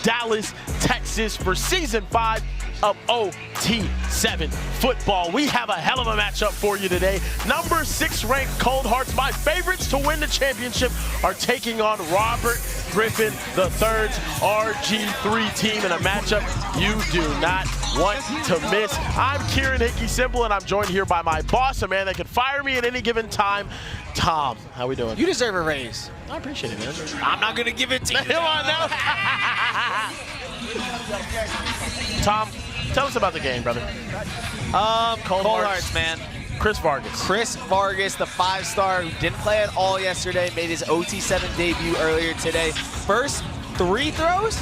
Dallas, Texas for Season 5 of OT7 football. We have a hell of a matchup for you today. Number 6 ranked Cold Hearts, my favorites to win the championship, are taking on Robert Griffin III's RG3 team in a matchup you do not want to miss. I'm Kieran Hickey Simple, and I'm joined here by my boss, a man that can fire me at any given time, Tom. How we doing? You deserve a raise. I appreciate it, man. I'm not going to give it to you. Come on now. Tom, tell us about the game, brother. Cold Hearts, man. Chris Vargas. Chris Vargas, the 5-star who didn't play at all yesterday, made his OT7 debut earlier today. First 3 throws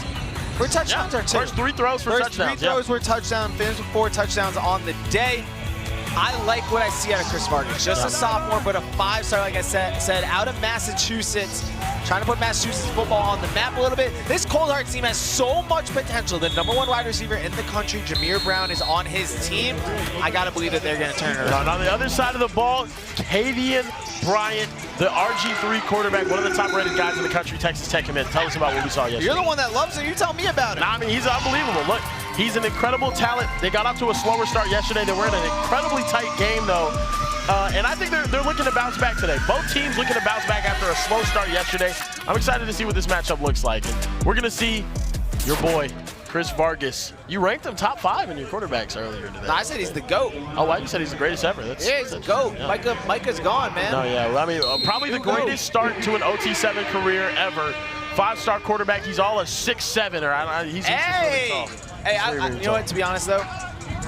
were touchdowns, or 2? First 3 throws for touchdowns. First 3 throws were touchdowns, finished with 4 touchdowns on the day. I like what I see out of Chris Vargas. Just a sophomore, but a 5-star, like I said, out of Massachusetts. Trying to put Massachusetts football on the map a little bit. This Cold Hearts team has so much potential. The #1 wide receiver in the country, Jameer Brown, is on his team. I got to believe that they're going to turn it around. On the other side of the ball, Kavian Bryant, the RG3 quarterback, one of the top-rated guys in the country, Texas Tech commit. Tell us about what we saw yesterday. You're the one that loves him. You tell me about it. Nah, I mean, he's unbelievable. Look, he's an incredible talent. They got off to a slower start yesterday. They were in an incredibly tight game, though. And I think they're looking to bounce back today. Both teams looking to bounce back after a slow start yesterday. I'm excited to see what this matchup looks like. And we're going to see your boy, Chris Vargas. You ranked him top 5 in your quarterbacks earlier today. No, I said he's the GOAT. Oh, wow, you said he's the greatest ever. Yeah, he's the GOAT. Yeah. Micah's gone, man. No, yeah. Well, I mean, probably the greatest start to an OT7 career ever. 5-star quarterback. He's all a 6'7", or he's really tall. Hey, you know what, to be honest, though,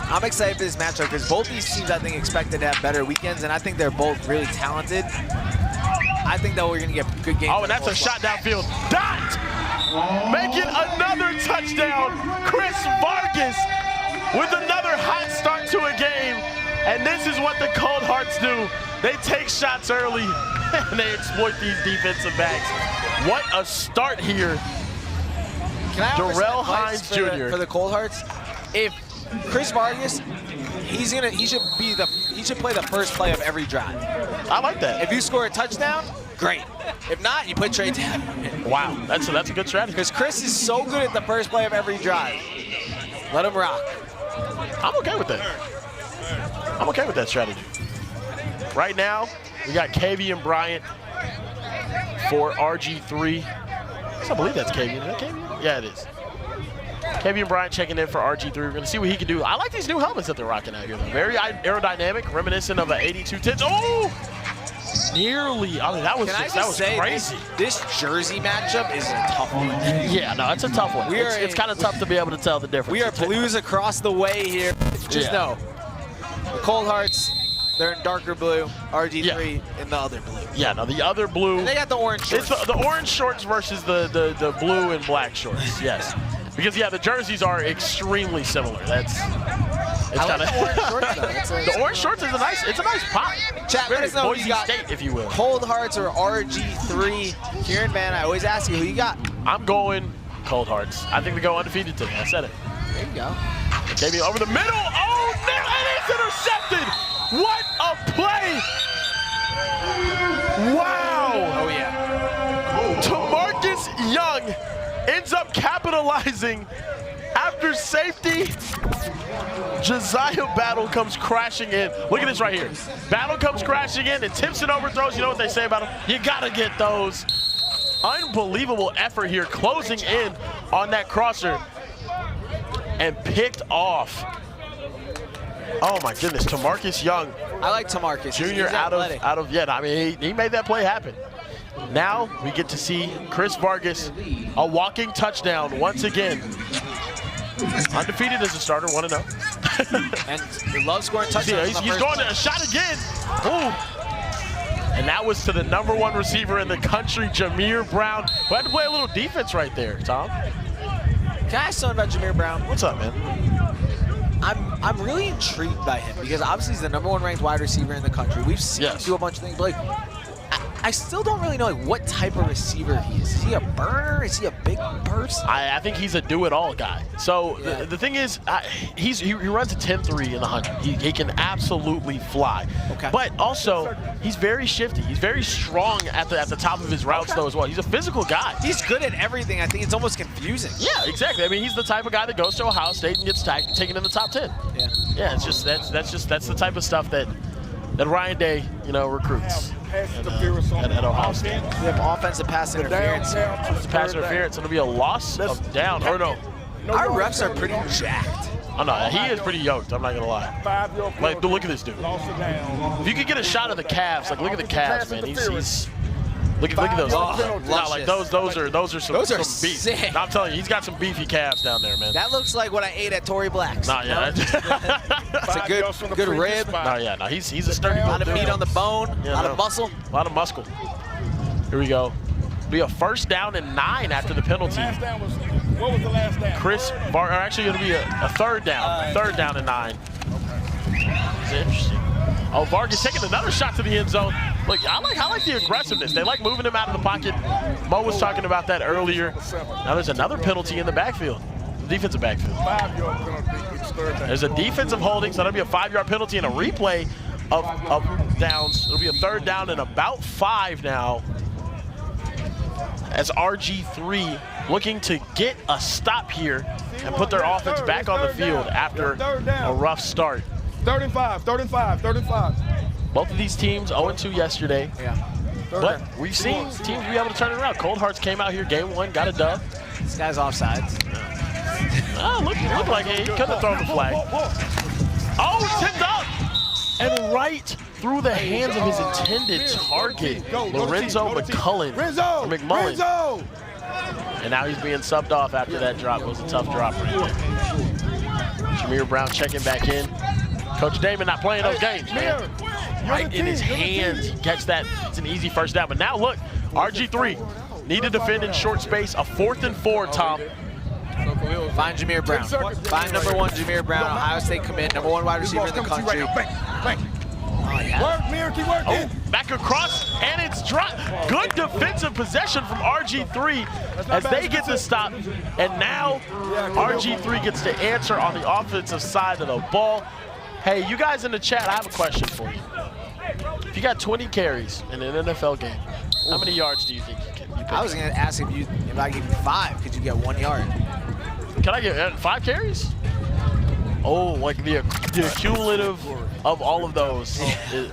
I'm excited for this matchup because both these teams, I think, expected to have better weekends, and I think they're both really talented. I think that we're going to get good games. Oh, and that's a shot downfield. Dot! Making another touchdown. Chris Vargas with another hot start to a game. And this is what the Cold Hearts do. They take shots early, and they exploit these defensive backs. What a start here. Can I Darrell Hines Jr. For the Cold Hearts, if Chris Vargas, he should play the first play of every drive. I like that. If you score a touchdown, great. If not, you put Trey down. Wow, that's a good strategy. Because Chris is so good at the first play of every drive. Let him rock. I'm okay with that. I'm okay with that strategy. Right now, we got Kavian Bryant for RG3. I believe that's Kavian. Is that Kavian? Yeah, it is. Kavian Bryant checking in for RG3. We're going to see what he can do. I like these new helmets that they're rocking out here, though. Very aerodynamic, reminiscent of an 82-10. Oh! Nearly. I mean, that was crazy. This jersey matchup is a tough one. Yeah, no, it's a tough one. It's kind of tough to be able to tell the difference. We are blues across the way here. Just know, the Cold Hearts, they're in darker blue. RG3 in the other blue. Yeah, no, the other blue. And they got the orange shorts. It's the orange shorts versus the blue and black shorts, yes. Because, yeah, the jerseys are extremely similar. The orange shorts is a nice pop. Chat, let us know who you got. State, if you will. Cold Hearts or RG3. Kieran, man, I always ask you who you got. I'm going Cold Hearts. I think we go undefeated today. I said it. There you go. Gave me over the middle. Oh, and it's intercepted. What a play. Wow. Oh, yeah. Tamarcus Young ends up capitalizing after safety. Josiah Battle comes crashing in. Look at this right here. Battle comes crashing in and tips and overthrows. You know what they say about him? You gotta get those. Unbelievable effort here, closing in on that crosser and picked off. Oh my goodness, Tamarcus Young. I like Tamarcus. Junior out of yeah, I mean, he made that play happen. Now we get to see Chris Vargas, a walking touchdown once again. Undefeated as a starter, 1-0. And he loves scoring touchdowns. He's going to a shot again. Ooh. And that was to the #1 receiver in the country, Jameer Brown, who had to play a little defense right there, Tom. Can I ask something about Jameer Brown? What's up, man? I'm really intrigued by him because obviously he's the #1 ranked wide receiver in the country. We've seen him do a bunch of things, but like, I still don't really know like what type of receiver he is. Is he a burner? Is he a big burst? I think he's a do-it-all guy. So the thing is, he runs a 10-3 in the 100. He can absolutely fly. Okay. But also, he's very shifty. He's very strong at the top of his routes though as well. He's a physical guy. He's good at everything. I think it's almost confusing. Yeah, exactly. I mean, he's the type of guy that goes to Ohio State and gets taken in the top 10. Yeah. Yeah, it's just that's the type of stuff that Ryan Day, recruits at Ohio State. We have offensive pass interference. Pass interference. It'll be a loss of down. Or no. Our refs are pretty jacked. Oh no, he is pretty yoked. I'm not gonna lie. Like, look at this dude. If you could get a shot of the calves, like look at the calves, man. He's look at those. No, like those are some beef. Sick. No, I'm telling you, he's got some beefy calves down there, man. That looks like what I ate at Tory Black's. Nah, yeah. It's a good rib. No, yeah, no, he's a sturdy little dude. A lot of meat on the bone, a lot of muscle. A lot of muscle. Here we go. Be a 1st down and 9 after the penalty. What was the last down? Actually it'll be a 3rd down. 3rd down and 9. It's interesting. Oh, Vargas taking another shot to the end zone. Look, I like the aggressiveness. They like moving him out of the pocket. Mo was talking about that earlier. Now there's another penalty in the backfield. The defensive backfield. 5-yard penalty. There's a defensive holding, so that'll be a 5-yard penalty and a replay of downs. It'll be a 3rd down and about 5 now. As RG3 looking to get a stop here and put their offense back on the field after a rough start. 3rd and 5, 3rd and 5, 3rd and 5. Both of these teams 0-2 yesterday. Yeah. But we've seen teams be able to turn it around. Cold Hearts came out here game 1, got a dub. This guy's offsides. Oh, look like he could have thrown the flag. Oh, tipped up! And right through the hands of his intended target, Lorenzo McMullen. And now he's being subbed off after that drop. It was a tough drop right there. Jameer Brown checking back in. Coach Damon not playing those games, man. Right in his hands, he gets that. It's an easy 1st down. But now look, RG3 need to defend in short space. A 4th and 4, Tom. Find Jameer Brown. Find number 1 Jameer Brown, Ohio State commit, number 1 wide receiver in the country. Oh, yeah. Work, Mir, keep working. Oh, back across, and it's dropped. Good defensive possession from RG3 as they get the stop. And now RG3 gets to answer on the offensive side of the ball. Hey, you guys in the chat, I have a question for you. If you got 20 carries in an NFL game, how many yards do you think you can? I was going to ask if I give you 5, could you get 1 yard? Can I get 5 carries? Oh, like the cumulative of all of those,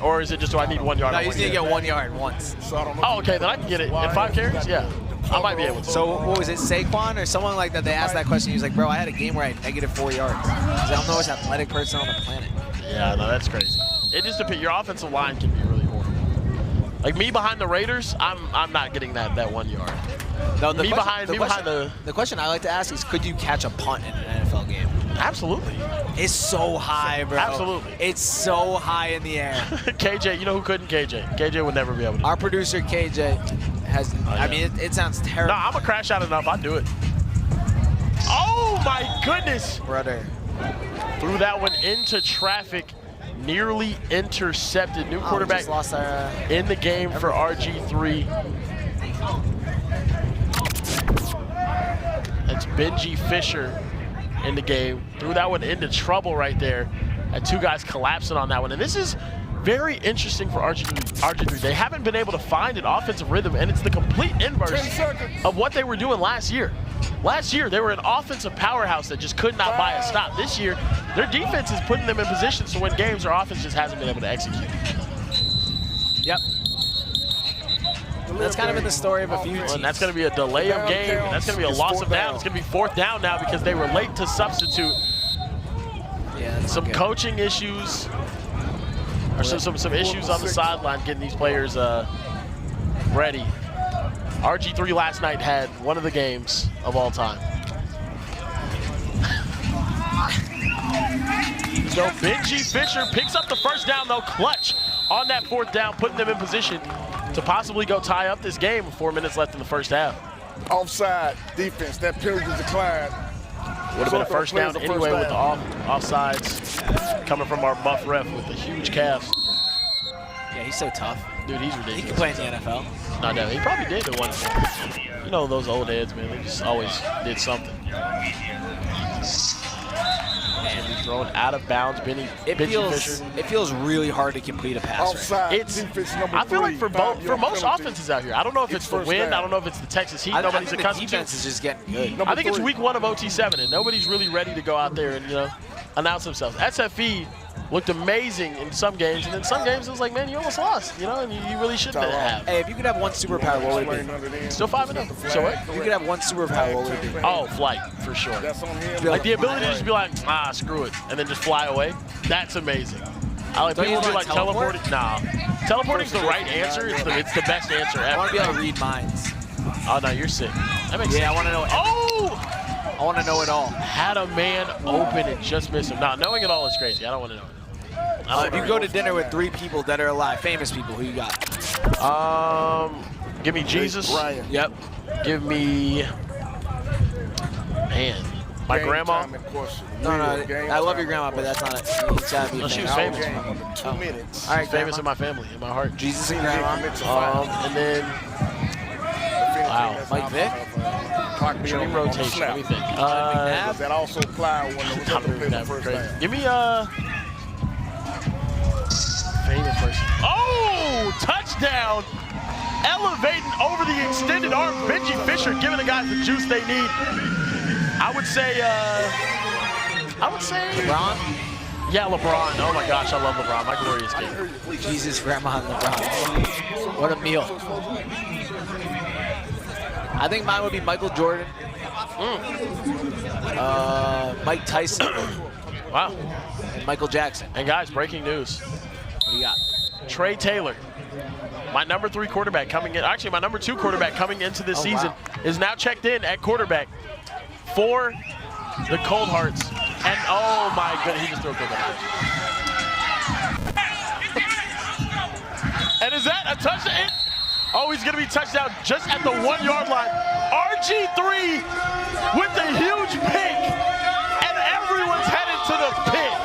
or is it just do I need 1 yard? No, you just need to get 1 yard once. Oh, okay, then I can get it in 5 carries. Yeah, I might be able to. So what was it, Saquon or someone like that? They asked that question. He was like, "Bro, I had a game where I had negative 4 yards." I'm the most athletic person on the planet. Yeah, no, that's crazy. It just depends. Your offensive line can be really horrible. Like me behind the Raiders, I'm not getting that 1 yard. No, the question I like to ask is, could you catch a punt in an NFL game? Absolutely. It's so high, bro. Absolutely. It's so high in the air. KJ, you know who couldn't? KJ. KJ would never be able to. Our producer, KJ, has, I mean, it sounds terrible. No, I'm going to crash out enough. I'll do it. Oh, my goodness. Brother. Threw that one into traffic. Nearly intercepted. New quarterback lost our, in the game for RG3. That's Benji Fisher in the game. Threw that one into trouble right there. Had 2 guys collapsing on that one. And this is very interesting for RG3. They haven't been able to find an offensive rhythm, and it's the complete inverse of what they were doing last year. Last year, they were an offensive powerhouse that just could not buy a stop. This year, their defense is putting them in positions to win games. Their offense just hasn't been able to execute. Yep. That's kind of been the story of a few teams. And that's going to be a delay of game. That's going to be a loss of down. It's going to be 4th down now because they were late to substitute. Yeah, some coaching issues, or some issues on the sideline getting these players ready. RG3 last night had one of the games of all time. So Benji Fisher picks up the 1st down, though, clutch on that 4th down, putting them in position to possibly go tie up this game with 4 minutes left in the 1st half. Offside defense, that penalty declined. Would have been a 1st down anyway with the offsides coming from our buff ref with the huge calves. Yeah, he's so tough. Dude, he's He ridiculous. can play in the NFL. No, no, he probably did at one point. You know those old heads, man. They just always did something. And he's thrown out of bounds. Benji Fisher. It feels really hard to complete a pass. Right? Offside It's. defense number I feel like 3, for most penalty. offenses out here, I don't know if it's the First wind. down. I don't know if it's the Texas heat. I Nobody's think the accustomed to. defense is just getting good. Number I think it's 3. week 1 of OT7, and nobody's really ready to go out there and announce themselves. SFE looked amazing in some games, and in some games it was like, man, you almost lost, and you really shouldn't have. Hey, if you could have one superpower, what would it be? Still 5-0. So what? If you could have one superpower, what would it be? Oh, flight for sure. That's on him. Like the ability to just be like, screw it, and then just fly away. That's amazing. I like Don't people you be like wanna teleport? teleporting. Nah, teleporting's the right answer. It's the best answer I want ever. to be able to read minds. Oh no, you're sick. That makes sense. I want to know. Oh! I want to know it all. Had a man open and just missed him. Nah, knowing it all is crazy. I don't want to know it. If you go to dinner with 3 people that are alive, famous people, who you got? Give me Jesus. Ryan. Yep. Give me, man, my Game grandma. time in question. No, Real game I love time your grandma, in but that's not it. It's gotta be No, she was Our famous. game under 2 minutes. All right, Famous grandma. in my family, in my heart. Jesus and grandma. And then wow, Mike Vick? dream rotation. Let me think. Does that also apply when the That'd be first crazy. down? Give me famous person. Oh, touchdown! Elevating over the extended arm. Benji Fisher giving the guys the juice they need. I would say. LeBron? Yeah, LeBron. Oh my gosh, I love LeBron. My glorious game. Jesus, grandma, and LeBron. What a meal. I think mine would be Michael Jordan. Mike Tyson. Wow. And Michael Jackson. And guys, breaking news. What do you got? Trey Taylor, my number 3 quarterback coming in. Actually, my number 2 quarterback coming into this season is now checked in at quarterback for the Cold Hearts. And oh my goodness, he just threw a quarterback. And is that a touchdown? Oh, he's going to be touchdown just at the 1-yard line. RG3 with the huge pick, and everyone's headed to the pit.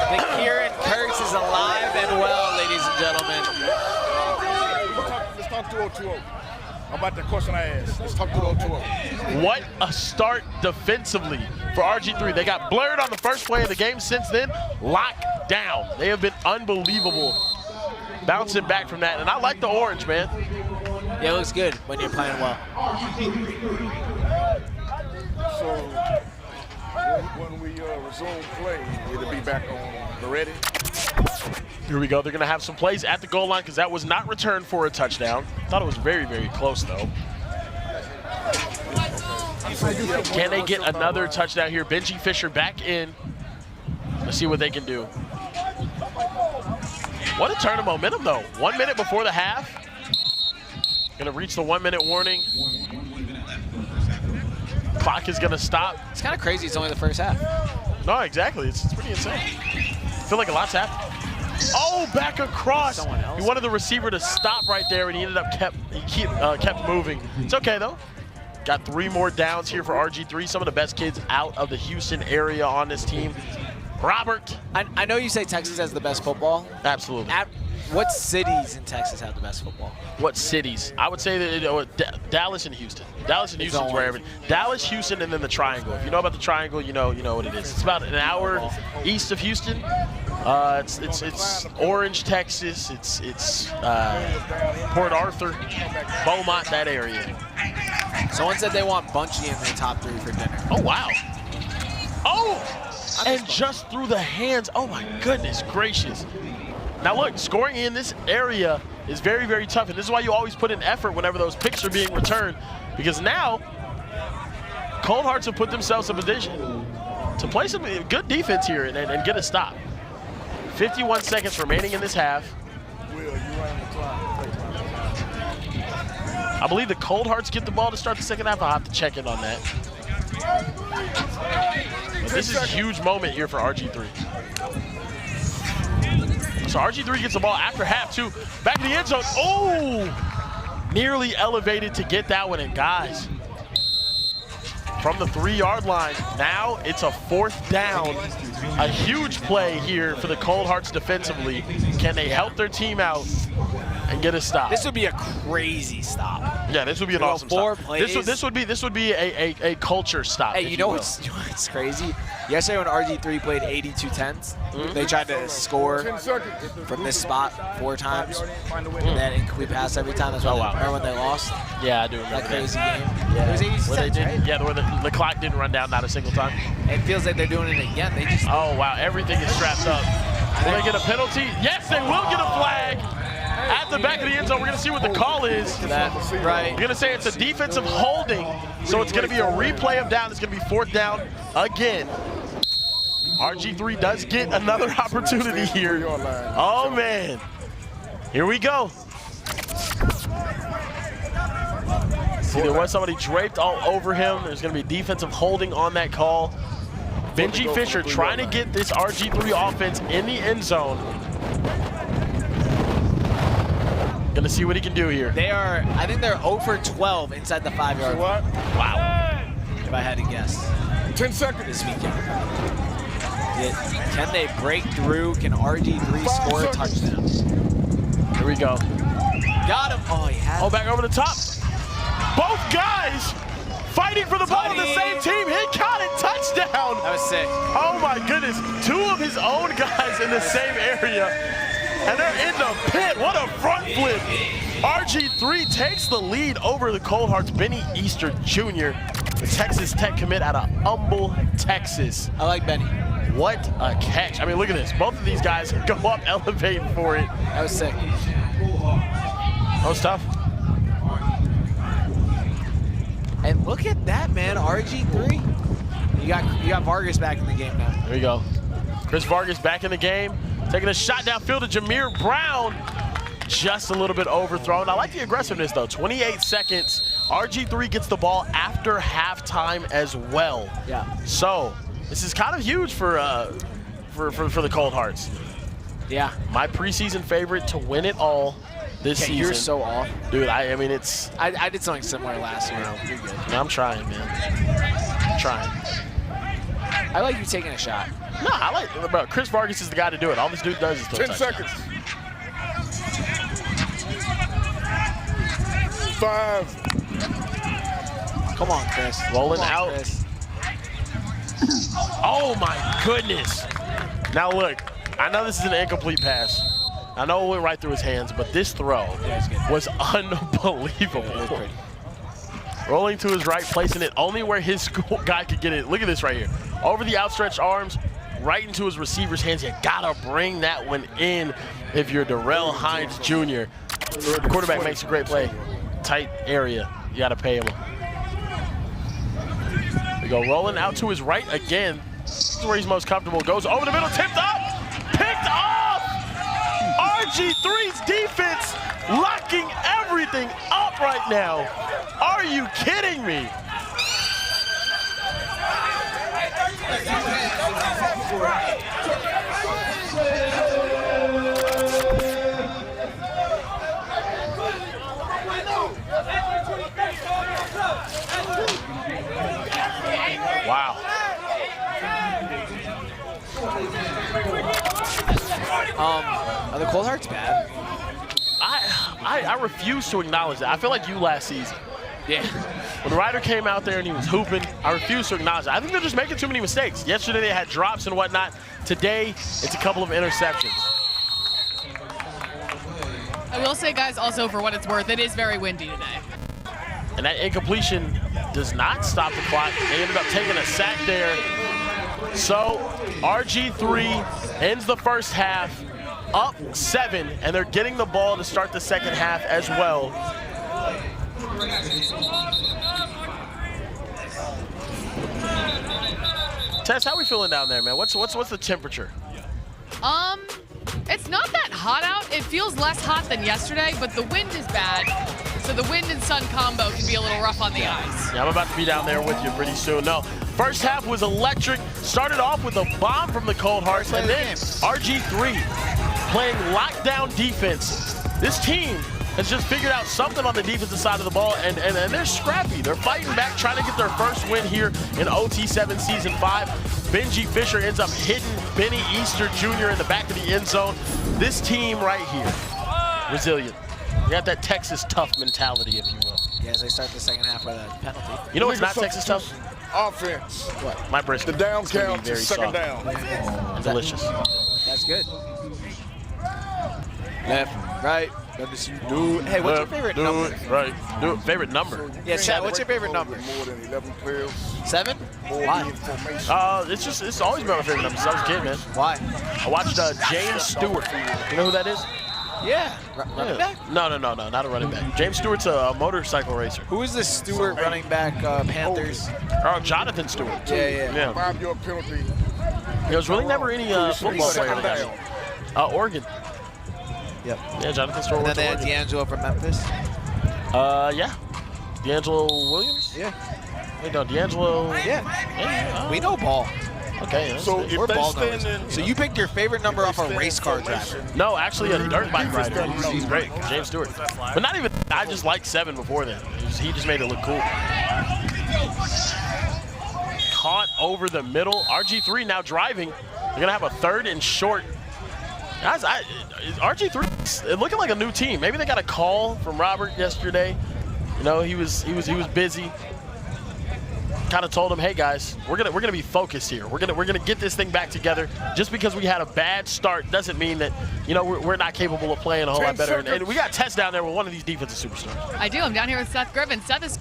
The Kieran Kurtz is alive and well, ladies and gentlemen. Let's talk to 020 about the question I asked. Let's talk to 020. What a start defensively for RG3. They got blurred on the first play of the game. Since then, locked down. They have been unbelievable bouncing back from that. And I like the orange, man. Yeah, it looks good when you're playing well. So when we resume play, it'll be back on the ready. Here we go. They're going to have some plays at the goal line because that was not returned for a touchdown. Thought it was very, very close, though. Can they get another touchdown here? Benji Fisher back in. Let's see what they can do. What a turn of momentum, though. 1 minute before the half. Going to reach the 1-minute warning. Clock is going to stop. It's kind of crazy. It's only the first half. No, exactly. It's pretty insane. I feel like a lot's happened. Oh, back across. Someone else? He wanted the receiver to stop right there, and he ended up kept moving. It's okay, though. Got 3 more downs here for RG3. Some of the best kids out of the Houston area on this team. Robert. I know you say Texas has the best football. Absolutely. What cities in Texas have the best football? What cities? I would say that Dallas and Houston. Dallas and Houston's where everything. Dallas, Houston, and then the Triangle. If you know about the Triangle, you know what it is. It's about an hour east of Houston. It's Orange, Texas. It's Port Arthur, Beaumont, that area. Someone said they want Bunchy in their top 3 for dinner. Oh wow. Oh, and just through the hands. Oh my goodness gracious. Now look, scoring in this area is very, very tough, and this is why you always put in effort whenever those picks are being returned, because now Cold Hearts have put themselves in position to play some good defense here and get a stop. 51 seconds remaining in this half. I believe the Cold Hearts get the ball to start the second half. I'll have to check in on that. But this is a huge moment here for RG3. So RG3 gets the ball after half, too. Back in the end zone. Oh! Nearly elevated to get that one. And guys, from the 3-yard line, now it's a 4th down. A huge play here for the Cold Hearts defensively. Can they help their team out and get a stop. This would be a crazy stop. Yeah, this would be an awesome stop. This would be a culture stop. Hey, you know what's crazy? Yesterday when RG3 played 82 10s, they tried to score from this spot 4 times, and then incomplete pass every time. That's why remember when they lost? Yeah, I do remember that crazy game. Yeah. It was 82 10s, right? Yeah, where the clock didn't run down not a single time. It feels like they're doing it again. They just wow, everything is strapped up. Will they get a penalty? Yes, they will get a flag. At the back of the end zone, we're going to see what the call is. Right. You're going to say it's a defensive holding, so it's going to be a replay of down. It's going to be 4th down again. RG3 does get another opportunity here. Oh, man. Here we go. See, there was somebody draped all over him. There's going to be defensive holding on that call. Benji Fisher trying to get this RG3 offense in the end zone. Gonna see what he can do here. I think they're 0 for 12 inside the 5-yard line. Wow. If I had to guess. 10 seconds. This weekend. Can they break through? Can RG3 score a touchdown? Here we go. Got him. Oh, he had him. Oh, back over the top. Both guys fighting for the ball on the same team. He caught it. Touchdown. That was sick. Oh, my goodness. 2 of his own guys in the same area. And they're in the pit. What a front flip. RG3 takes the lead over the Cold Hearts. Benny Easter Jr., the Texas Tech commit out of Humble, Texas. I like Benny. What a catch. I mean, look at this. Both of these guys go up elevating for it. That was sick. That was tough. And look at that, man. RG3. You got Vargas back in the game now. There we go. Chris Vargas back in the game. Taking a shot downfield to Jameer Brown. Just a little bit overthrown. I like the aggressiveness, though. 28 seconds. RG3 gets the ball after halftime as well. Yeah. So this is kind of huge for the Cold Hearts. Yeah. My preseason favorite to win it all this season. You're so off. Dude, I mean, it's... I did something similar last year. You're good. I'm trying, man. I'm trying. I like you taking a shot. No, I like, bro, Chris Vargas is the guy to do it. All this dude does is throw 10 seconds. 5. Come on, Chris. Rolling out. Chris. Oh, my goodness. Now, look, I know this is an incomplete pass. I know it went right through his hands, but this throw was unbelievable. Rolling to his right, placing it only where his guy could get it. Look at this right here. Over the outstretched arms, right into his receiver's hands. You gotta bring that one in if you're Darrell Hines Jr. The quarterback makes a great play. Tight area, you gotta pay him. We go rolling out to his right again. This is where he's most comfortable. Goes over the middle, tipped up, picked off! RG3's defense locking everything up right now. Are you kidding me? Wow. Are the Cold Hearts bad? I refuse to acknowledge that. I feel like you last season. Yeah. When Ryder came out there and he was hooping, I refuse to acknowledge that. I think they're just making too many mistakes. Yesterday they had drops and whatnot. Today, it's a couple of interceptions. I will say, guys, also for what it's worth, it is very windy today. And that incompletion does not stop the clock. They ended up taking a sack there. So RG3 ends the first half up 7, and they're getting the ball to start the second half as well. Tess, how we feeling down there, man? What's the temperature? It's not that hot out. It feels less hot than yesterday, but the wind is bad. So the wind and sun combo can be a little rough on the eyes. Yeah, I'm about to be down there with you pretty soon. No, first half was electric. Started off with a bomb from the Cold Hearts, and then RG3 playing lockdown defense. This team has just figured out something on the defensive side of the ball, and they're scrappy. They're fighting back, trying to get their first win here in OT7 Season 5. Benji Fisher ends up hitting Benny Easter Jr. in the back of the end zone. This team right here, resilient. You got that Texas tough mentality, if you will. Yeah, as they start the second half with a penalty. You know what's not Texas tough? Offense. What? My brisket. The down It's gonna be count to very second soft down. and delicious. That's good. Left, right. Let me see you do it. Hey, what's your favorite number? Right. Do it. Favorite number? Yeah, Chad, what's your favorite number? More than 11 players. 7? More Why? information. It's always been my favorite number since I was a kid, man. Why? I watched James Stewart. You know who that is? Yeah. Running back? No, not a running back. James Stewart's a motorcycle racer. Who is this Stewart running back, Panthers? Oh, Jonathan Stewart. Yeah. 5-yard penalty. There was really never any football player Second that down. got Oregon. Yep. Yeah, Jonathan Stewart And then went they to had Oregon. D'Angelo from Memphis. Yeah. D'Angelo Williams? Yeah. Wait, no, D'Angelo. Yeah. We know ball. Okay. That's So good. if We're they ball stand numbers. in, So you picked your favorite number off a stand race in car formation, driver. No, actually a dirt bike rider. He's great. James Stewart. But not even, I just liked 7 before then. He just made it look cool. Caught over the middle. RG3 now driving. They're going to have a 3rd and short. Guys, RG3 is looking like a new team. Maybe they got a call from Robert yesterday. You know, he was busy. Kind of told him, hey guys, we're gonna be focused here. We're gonna get this thing back together. Just because we had a bad start doesn't mean that, you know, we're not capable of playing a whole lot better. And we got Tess down there with one of these defensive superstars. I do. I'm down here with Seth Griffin. Seth is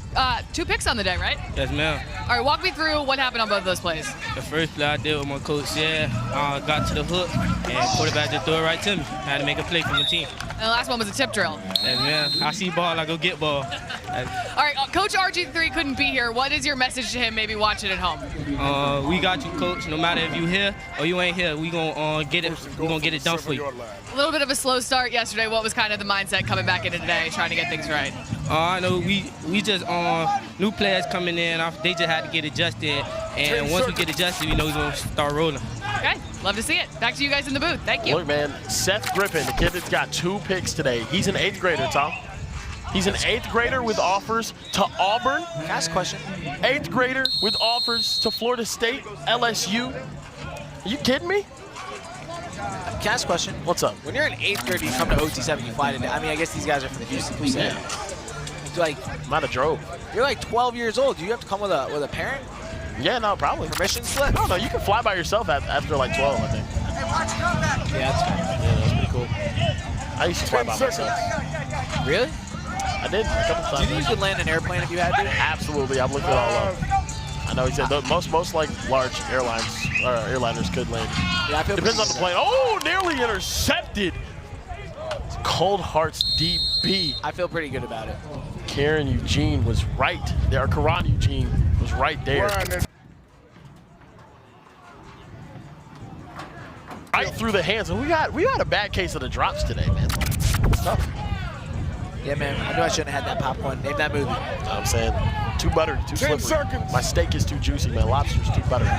2 picks on the day, right? Yes, ma'am. All right, walk me through what happened on both of those plays. The first play I did with my coach, got to the hook, and quarterback just threw it right to me. I had to make a play for my team. And the last one was a tip drill. Yes, ma'am. I see ball, I go get ball. All right, Coach RG3 couldn't be here. What is your message to him, maybe watching at home? We got you, coach. No matter if you here or you ain't here, we gonna get it. We gonna get it done for you. A little bit of a slow start yesterday. What was kind of the mindset coming back into today, trying to get things right? I know we just new players coming in. They just had to get adjusted, and once we get adjusted, we know we're gonna start rolling. Okay, love to see it. Back to you guys in the booth. Thank you. Look, man, Seth Griffin, the kid that's got 2 picks today. He's an 8th grader, Tom. He's an 8th grader with offers to Auburn. Ask a question. 8th grader with offers to Florida State, LSU. Are you kidding me? Can I ask a question? What's up? When you're in 8th grade, you come to OT7, you fly to. I mean, I guess these guys are from Houston, per se. Like, Might have drove. you're like 12 years old. Do you have to come with a parent? Yeah, no, probably. Permission slip? No, you can fly by yourself after like 12, I think. Yeah, that's fair. Yeah, that's pretty cool. I used to fly by myself. Really? I did a couple Do times. you think you could land an airplane if you had to? Absolutely, I've looked it all up. I know he said most like large airliners could land. Yeah, I feel Depends on the pretty plane. Oh, nearly intercepted. Cold Hearts DB. I feel pretty good about it. Karen Eugene was right there. Karan Eugene was right there. Right through the hands. And we had a bad case of the drops today, man. It's tough. Yeah, man. I knew I shouldn't have had that popcorn. Name that movie. You know what I'm saying? Too buttery, too 10 slippery. seconds. My steak is too juicy, man. Lobster's too buttery.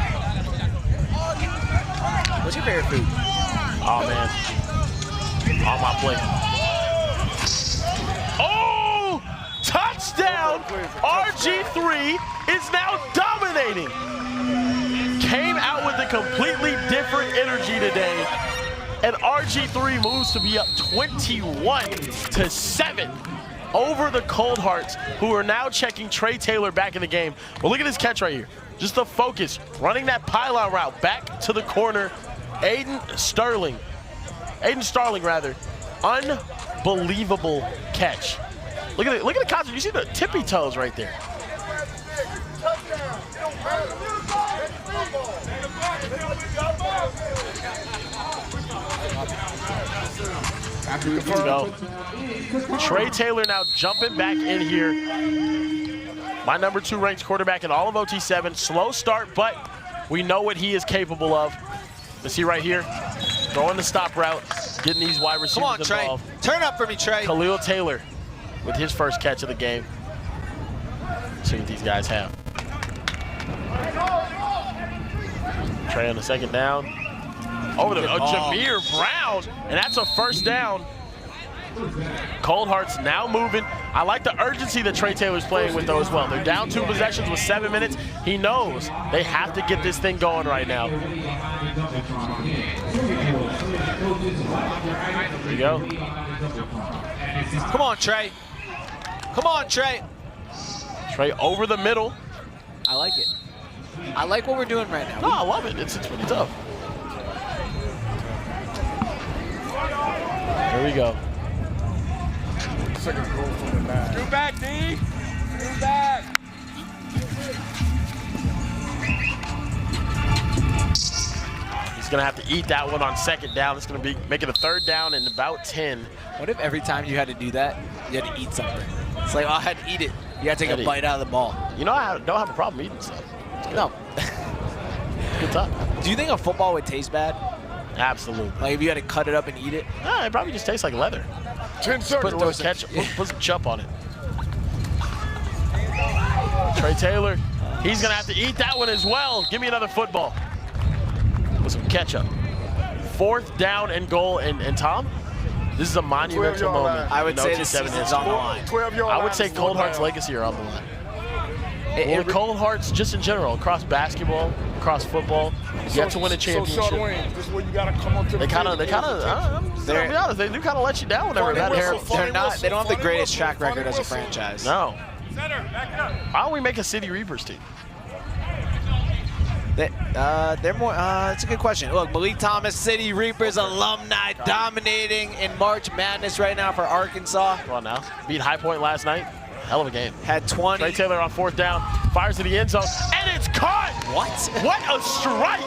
What's your favorite food? Oh, man. On my plate. Oh! Touchdown! RG3 is now dominating. Came out with a completely different energy today. And RG3 moves to be up 21-7 over the Cold Hearts, who are now checking Trey Taylor back in the game. Well, look at this catch right here. Just the focus, running that pylon route back to the corner. Aiden Starling, rather. Unbelievable catch. Look at the concept. You see the tippy toes right there. Let's go. Trey Taylor now jumping back in here. My number 2 ranked quarterback in all of OT7. Slow start, but we know what he is capable of. Let's see right here. Throwing the stop route, getting these wide receivers Come on, Trey. involved. Turn up for me, Trey. Khalil Taylor with his first catch of the game. Let's see what these guys have. Trey on the second down. Over the Jameer Brown, and that's a first down. Cold Hearts now moving. I like the urgency that Trey Taylor's playing with though as well. They're down 2 possessions with 7 minutes. He knows they have to get this thing going right now. There you go. Come on, Trey. Come on, Trey. Trey over the middle. I like it. I like what we're doing right now. No, I love it. It's pretty tough. Here we go. Second goal from the 9. Drew back, D. Drew back. He's going to have to eat that one on second down. It's going to be making a 3rd down and about 10. What if every time you had to do that, you had to eat something? It's like, oh, I had to eat it. You had to take a bite out of the ball. You know, I don't have a problem eating stuff. No. Good time. Do you think a football would taste bad? Absolutely. Like if you had to cut it up and eat it? It probably just tastes like leather. 10 seconds. Put a little ketchup, put some chup on it. Trey Taylor, he's going to have to eat that one as well. Give me another football with some ketchup. 4th down and goal. And Tom, this is a monumental moment. I would say the season's on the line. I would say Cold Heart's legacy are on the line. Or Cold Hearts, just in general, across basketball, across football, you have to win a championship. So, Wayne, this is where you got to come on to the They kind of, I'm be honest, they do kind of let you down whenever that happens. They don't have the greatest track record as a franchise. No. Center, back it up. Why don't we make a City Reapers team? They're more. It's a good question. Look, Malik Thomas, City Reapers alumni, dominating in March Madness right now for Arkansas. Come on now. Beat High Point last night. Hell of a game. Had 20. Trey Taylor on 4th down, fires to the end zone, and it's caught. What? What a strike!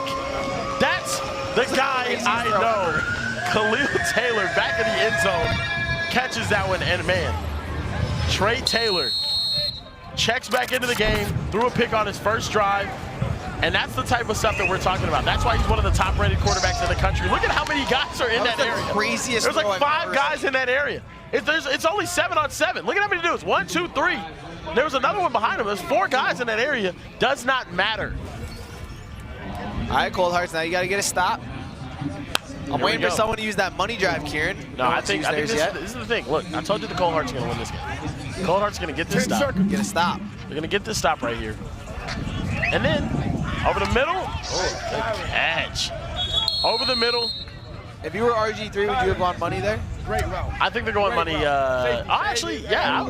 That's the guy I know. Khalil Taylor back in the end zone, catches that one, and man, Trey Taylor checks back into the game, threw a pick on his first drive. And that's the type of stuff that we're talking about. That's why he's one of the top-rated quarterbacks in the country. Look at how many guys are in that area. Craziest. There's like 5 guys in that area. It's only 7 on 7. Look at how many dudes. 1, 2, 3. There was another one behind him. There's 4 guys in that area. Does not matter. All right, Cold Hearts. Now you got to get a stop. I'm waiting for someone to use that money drive, Kieran. No, I think this is the thing. Look, I told you the Cold Hearts are going to win this game. Cold Hearts are going to get this stop. Get a stop. They're going to get this stop right here. And then over the middle. Oh, good catch. Over the middle. If you were RG3, would you have gone money there? Great route. I think they're going money. Actually, yeah.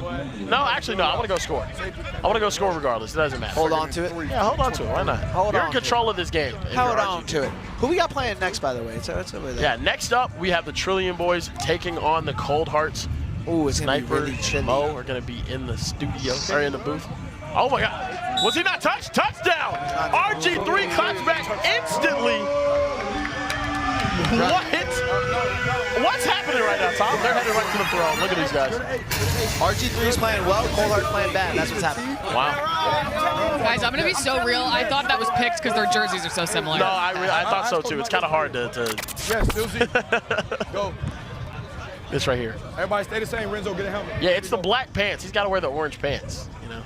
No, I want to go score. I want to go score regardless. It doesn't matter. Hold on to it. Yeah, hold on to it. Why not? You're in control of this game. Hold on to it. Who we got playing next, by the way? It's over there. Yeah, next up, we have the Trillion Boys taking on the Cold Hearts. Ooh, it's going to be Sniper really chilly. Mo are going to be in the studio, or in the booth. Oh, my God. Was he not touched? Touchdown! RG3 claps back instantly. What? What's happening right now, Tom? They're headed right to the throne. Look at these guys. RG3's playing well, Cold Heart's playing bad. That's what's happening. Wow. Guys, I'm going to be so real. I thought that was picked because their jerseys are so similar. No, I thought so, too. It's kind of hard to Yes, Susie. Go. This right here. Everybody stay the same. Renzo, get a helmet. Yeah, it's the black pants. He's got to wear the orange pants, you know.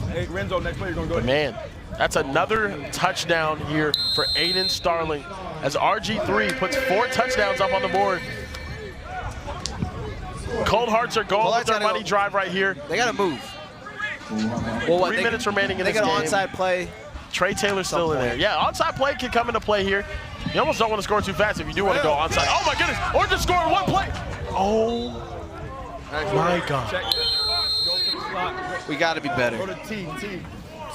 Hey, Renzo, next play, you're going to go. But man, that's another touchdown here for Aiden Starling as RG3 puts 4 touchdowns up on the board. Cold Hearts are going with their money drive right here. They got to move. Well, 3 minutes remaining in this game. They got an onside play. Trey Taylor's still in there. Yeah, onside play can come into play here. You almost don't want to score too fast if you do want to go onside. Oh, my goodness. Or just score in 1 play. Oh, my God. Check. Go to the slot. We got to be better. Go to T.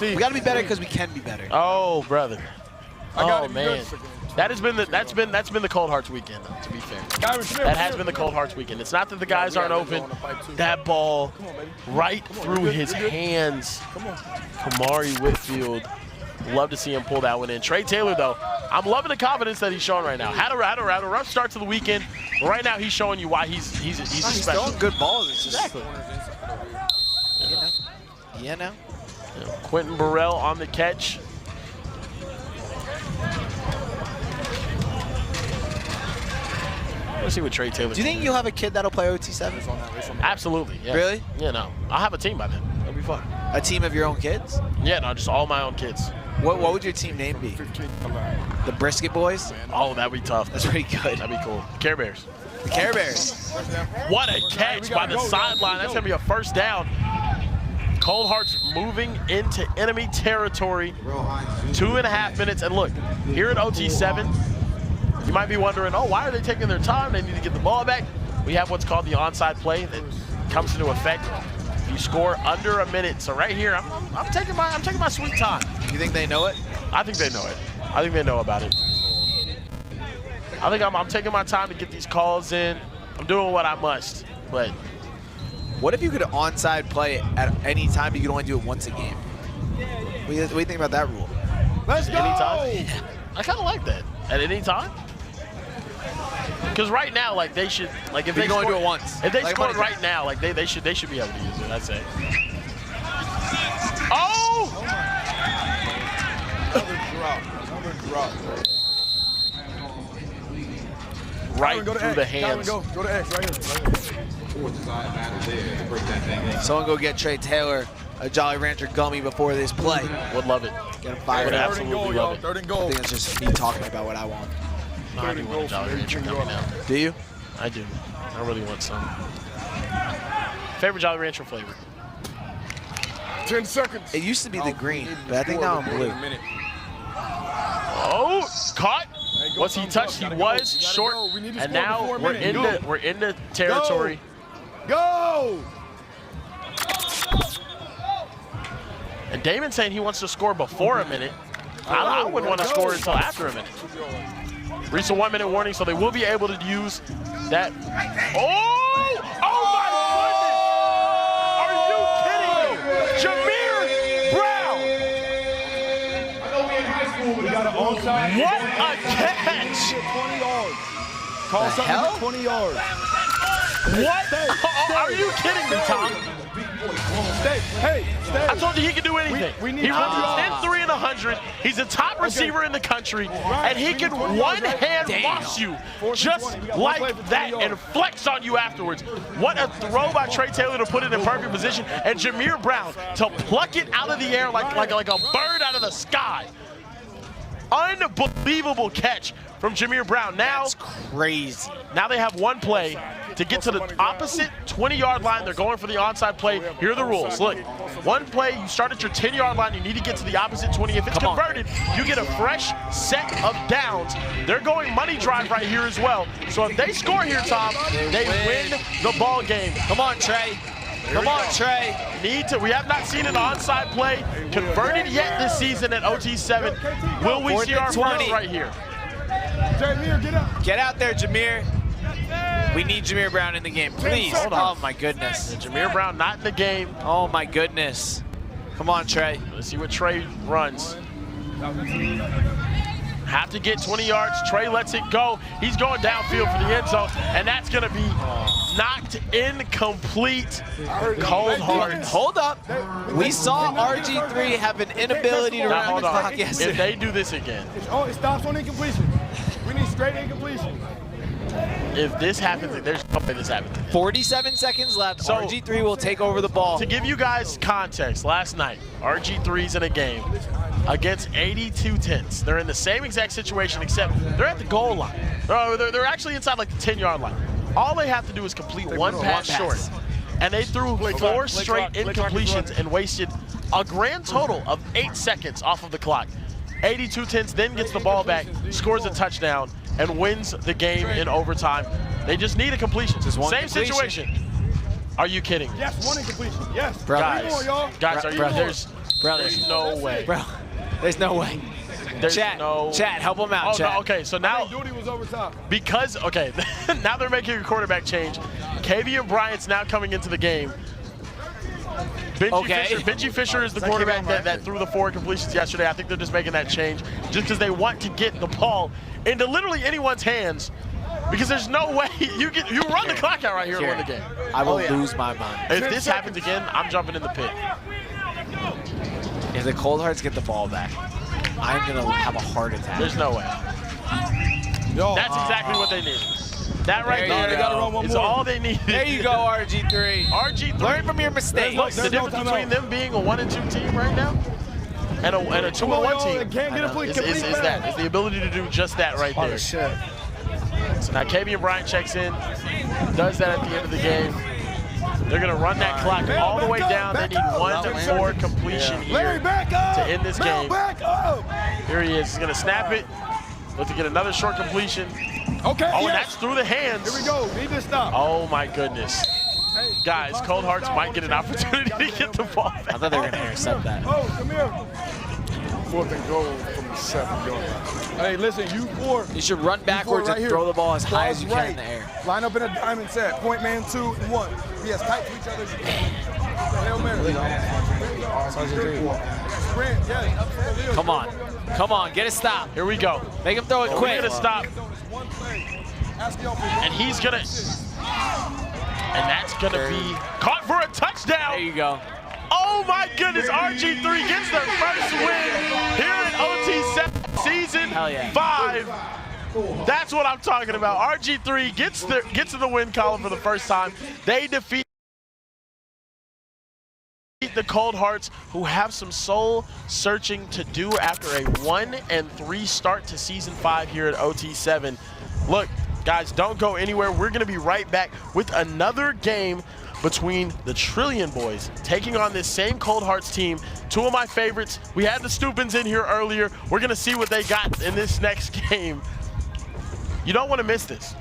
We got to be better because we can be better. Oh, brother. gotta Oh, be man. good. That's been the Cold Hearts weekend, to be fair. That has been the Cold Hearts weekend. It's not that the guys aren't open. That ball right through his hands. Kamari Whitfield. Love to see him pull that one in. Trey Taylor, though, I'm loving the confidence that he's showing right now. Had a rough start to the weekend. But right now, he's showing you why he's special. Throwing good balls. It's just, Exactly. Yeah, now. Quentin Burrell on the catch. Let's see what Trey Taylor. Do you think you'll have a kid that'll play OT7? Absolutely. Yeah. Really? Yeah, no. I'll have a team by then. That'll be fun. A team of your own kids? Yeah, no, just all my own kids. What would your team name be? The Brisket Boys? Oh, that'd be tough. That's pretty good. That'd be cool. Care Bears. The Care Bears. What a catch by the sideline. That's going to be a first down. Cold Hearts moving into enemy territory. 2.5 minutes. And look, here at OT7, You might be wondering, oh, why are they taking their time? They need to get the ball back. We have what's called the onside play that comes into effect. You score under a minute. So right here, I'm taking my sweet time. You think they know it? I think they know it. I think they know about it. I think I'm taking my time to get these calls in. I'm doing what I must, but. What if you could onside play at any time, but you could only do it once a game? What do you think about that rule? Let's go. Anytime? I kind of like that. At any time? Because right now, like they should, like if they can only do it once. If they Like scored money right now, like they should be able to use it. I'd say. Oh! Another drop. Right Go to through X. the hands. Go to X right here. Someone go get Trey Taylor a Jolly Rancher gummy before this play. Would love it. Get him fired Would up. absolutely love it. Third and I goal. think it's just me talking about what I want. I do want a Jolly Rancher gummy now. Do you? I do. I really want some. Favorite Jolly Rancher flavor? 10 seconds. It used to be the green, but I think now I'm blue. Oh, caught. Hey, go, Was he thumbs up. touched? He Gotta was go. We gotta short. go. We need to And score now before a we're minute. in the territory. Go! And Damon's saying he wants to score before a minute. I wouldn't want to score until after a minute. Reach a 1 minute warning, so they will be able to use that. Oh! Oh my goodness! Are you kidding me? Jameer Brown! We got an onside. What a catch! 20 yards. Call The something hell? to 20 yards. What? Stay. Are you kidding me, Tom? Stay. Hey, stay. I told you he could do anything. We need He runs to- a 10-3 and 100. He's a top receiver in the country, and he can one-hand boss you just like that and flex on you afterwards. What a throw by Trey Taylor to put it in perfect position, and Jameer Brown to pluck it out of the air like a bird out of the sky. Unbelievable catch from Jameer Brown. Now, That's crazy. now they have one play to get to the opposite 20-yard line. They're going for the onside play. Here are the rules. Look, one play, you start at your 10-yard line. You need to get to the opposite 20. If it's converted, you get a fresh set of downs. They're going money drive right here as well. So if they score here, Tom, they win the ball game. Come on, Trey. Come on, Trey. We have not seen an onside play converted yet this season at OT7. Will we see our 4th and 20 first right here? Jameer, get up. Get out there, Jameer. We need Jameer Brown in the game, please. Oh, my goodness. Jameer Brown not in the game. Oh, my goodness. Come on, Trey. Let's see what Trey runs. Have to get 20 yards. Trey lets it go. He's going downfield for the end zone, and that's going to be knocked incomplete. Cold hard. Hold up. We saw RG3 have an inability to Now, run the hold on. clock If yesterday. they do this again, It stops on incompletion. We need straight incompletion. if this happens, there's no way this happens. 47 seconds left. So- RG3 will take over the ball. To give you guys context, last night, RG3's in a game against 82 Tents. They're in the same exact situation, except they're at the goal line. They're actually inside like the 10-yard line. All they have to do is complete one pass short. And they threw four straight incompletions and wasted a grand total of 8 seconds off of the clock. 82 Tents then gets the ball back, scores a touchdown, and wins the game in overtime. They just need a completion. Same situation. Are you kidding? Yes, one incompletion. Yes. Bro. Guys, are you, there's no way. Bro, there's no way. There's Chat, no. chat, help him out, Oh, chat. no, okay, so now, Duty was over top. because, okay, now they're making a quarterback change. Kavian Bryant's now coming into the game. Benji Fisher is the quarterback that threw the 4 completions yesterday. I think they're just making that change just because they want to get the ball into literally anyone's hands, because there's no way you run the clock out right here and win the game. I will lose my mind. If this happens again, I'm jumping in the pit. If the Cold Hearts get the ball back, I'm going to have a heart attack. There's no way. That's exactly what they need. That right There you there go. is all they need. There you go, RG3. RG3. Learn from your mistakes. Look, the difference between them being a 1-2 team right now and a 2-1 team Can't get a complete is the ability to do just that right there. Shit. So now Kavian Bryant checks in, does that at the end of the game. They're going to run that clock all the way down. They need 1 more completion here Larry, back up. to end this game. Back up. Here he is. He's going to snap it. Look to get another short completion. Okay, Oh, and yes. that's through the hands. Here we go. Need to stop. Oh my goodness. Hey, Guys, Cold Hearts might get an opportunity to get the ball back. I thought they were going to intercept that. Oh, come here. 4th and goal from the 7-yard line. Hey, listen, you four. You should run backwards right and here. throw the ball as high as you Cross can in the air. Line up in a diamond set. Point man 2 and 1. Be as tight to each other as you can. Hail Mary. Sprint, yes. Come on. Come on, get a stop. Here we go. Make him throw it We're quick. gonna stop. One play. Ask y'all for And he's gonna, and that's gonna be caught for a There touchdown. you go. Oh my goodness, RG3 gets their first win here at OT7 season Hell yeah. 5. That's what I'm talking about. RG3 gets to the win column for the first time. They defeat the Cold Hearts, who have some soul searching to do after a 1-3 start to season 5 here at OT7. Look, guys, don't go anywhere. We're gonna be right back with another game between the Trillion Boys taking on this same Cold Hearts team. Two of my favorites. We had the Stupins in here earlier. We're gonna see what they got in this next game. You don't want to miss this.